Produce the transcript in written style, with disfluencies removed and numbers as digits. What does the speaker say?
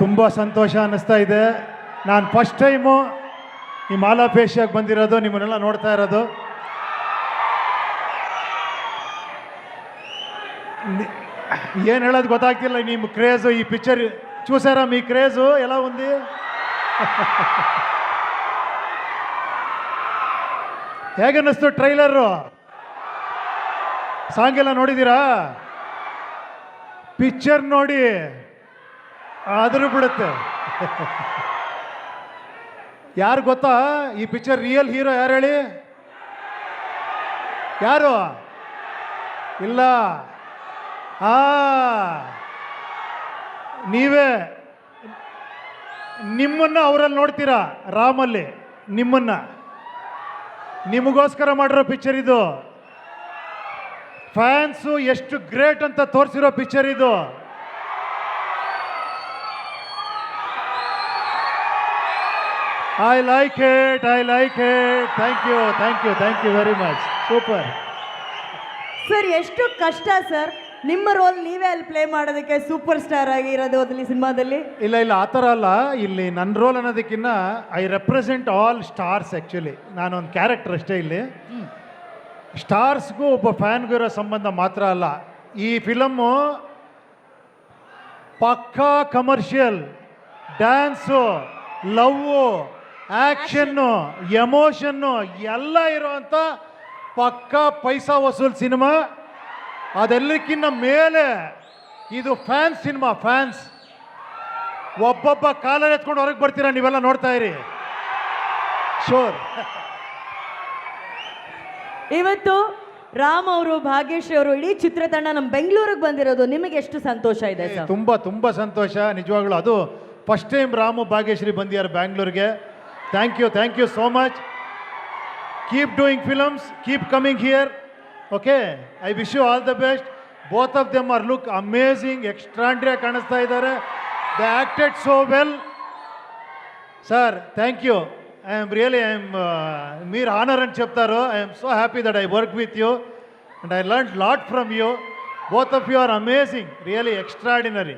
ತುಂಬ ಸಂತೋಷ ಅನ್ನಿಸ್ತಾ ಇದೆ. ನಾನು ಫಸ್ಟ್ ಟೈಮು ಈ ಮಾಲಾಪೇಶಿಯಾಗಿ ಬಂದಿರೋದು, ನಿಮ್ಮನ್ನೆಲ್ಲ ನೋಡ್ತಾ ಇರೋದು. ಏನು ಹೇಳೋದು ಗೊತ್ತಾಗ್ತಿಲ್ಲ. ನಿಮ್ಮ ಕ್ರೇಜು, ఈ పిక్చర్ చూసారా? మీ క్రేజు ఎలా ఉంది? ಹೇಗನ್ನಿಸ್ತು ಟ್ರೈಲರು? ಸಾಂಗ್ ಎಲ್ಲ ನೋಡಿದ್ದೀರಾ? ಪಿಕ್ಚರ್ ನೋಡಿ ಆದರೂ ಬಿಡುತ್ತೆ. ಯಾರು ಗೊತ್ತಾ ಈ ಪಿಕ್ಚರ್ ರಿಯಲ್ ಹೀರೋ ಯಾರು ಹೇಳಿ? ಯಾರು? ಇಲ್ಲ. ನೀವೇ. ನಿಮ್ಮನ್ನು ಅವರಲ್ಲಿ ನೋಡ್ತೀರಾ, ರಾಮಲ್ಲಿ ನಿಮ್ಮನ್ನು. ನಿಮಗೋಸ್ಕರ ಮಾಡಿರೋ ಪಿಕ್ಚರ್ ಇದು. ಫ್ಯಾನ್ಸು ಎಷ್ಟು ಗ್ರೇಟ್ ಅಂತ ತೋರಿಸಿರೋ ಪಿಕ್ಚರ್ ಇದು. I like it. Thank you very much. Super sir. ಎಷ್ಟು ಕಷ್ಟ ಸರ್ ನಿಮ್ಮ ರೋಲ್ ನೀವೇ ಅಲ್ಲಿ ಪ್ಲೇ ಮಾಡೋದಕ್ಕೆ, ಸೂಪರ್ ಸ್ಟಾರ್ ಆಗಿರೋದು ಅದ್ರಲ್ಲಿ ಸಿನಿಮಾದಲ್ಲಿ? ಇಲ್ಲ, ಆ ಥರ ಅಲ್ಲ. ಇಲ್ಲಿ ನನ್ನ ರೋಲ್ ಅನ್ನೋದಕ್ಕಿಂತ I represent all stars. Actually ನಾನೊಂದು ಕ್ಯಾರೆಕ್ಟರ್ ಅಷ್ಟೇ. ಇಲ್ಲಿ ಸ್ಟಾರ್ಸ್ಗೂ ಒಬ್ಬ ಫ್ಯಾನ್ಗೂ ಇರೋ ಸಂಬಂಧ ಮಾತ್ರ ಅಲ್ಲ. ಈ ಫಿಲಮ್ಮು ಪಕ್ಕಾ commercial, dance, love, action, emotion ಎಲ್ಲ ಇರೋವಂಥ ಪಕ್ಕಾ ಪೈಸಾ ವಸೂಲ್ ಸಿನಿಮಾ. ಅದೆಲ್ಲಕ್ಕಿಂತ ಮೇಲೆ ಇದು ಫ್ಯಾನ್ಸ್ ಸಿನಿಮಾ. ಫ್ಯಾನ್ಸ್ ಒಬ್ಬೊಬ್ಬ ಕಾಲಲ್ಲಿ ಎತ್ಕೊಂಡು ಹೊರಗೆ ಬರ್ತೀರಾ, ನೀವೆಲ್ಲ ನೋಡ್ತಾ ಇರಿ. ಶೋರ್. ಇವತ್ತು ರಾಮ್ ಅವರು, ಭಾಗ್ಯಶ್ರೀ ಅವರು, ಇಡೀ ಚಿತ್ರತಂಡ ನಮ್ಮ ಬೆಂಗಳೂರಿಗೆ ಬಂದಿರೋದು ನಿಮಗೆ ಎಷ್ಟು ಸಂತೋಷ ಇದೆ ಸರ್? ತುಂಬ ಸಂತೋಷ ನಿಜವಾಗ್ಲೂ. ಅದು ಫಸ್ಟ್ ಟೈಮ್ ರಾಮು ಭಾಗ್ಯಶ್ರೀ ಬಂದಿದ್ದಾರೆ ಬ್ಯಾಂಗ್ಳೂರಿಗೆ. Thank you so much. Keep doing films, keep coming here. Okay, I wish you all the best. Both of them are look amazing, extraordinary ಆಗಿ ಕಾಣಿಸ್ತಾ ಇದ್ದಾರೆ. They acted so well. Sir, thank you. మీరు honour అని చెప్తారు. I'm so happy that I work with you and I learn lot from you. Both of you are amazing, really extraordinary.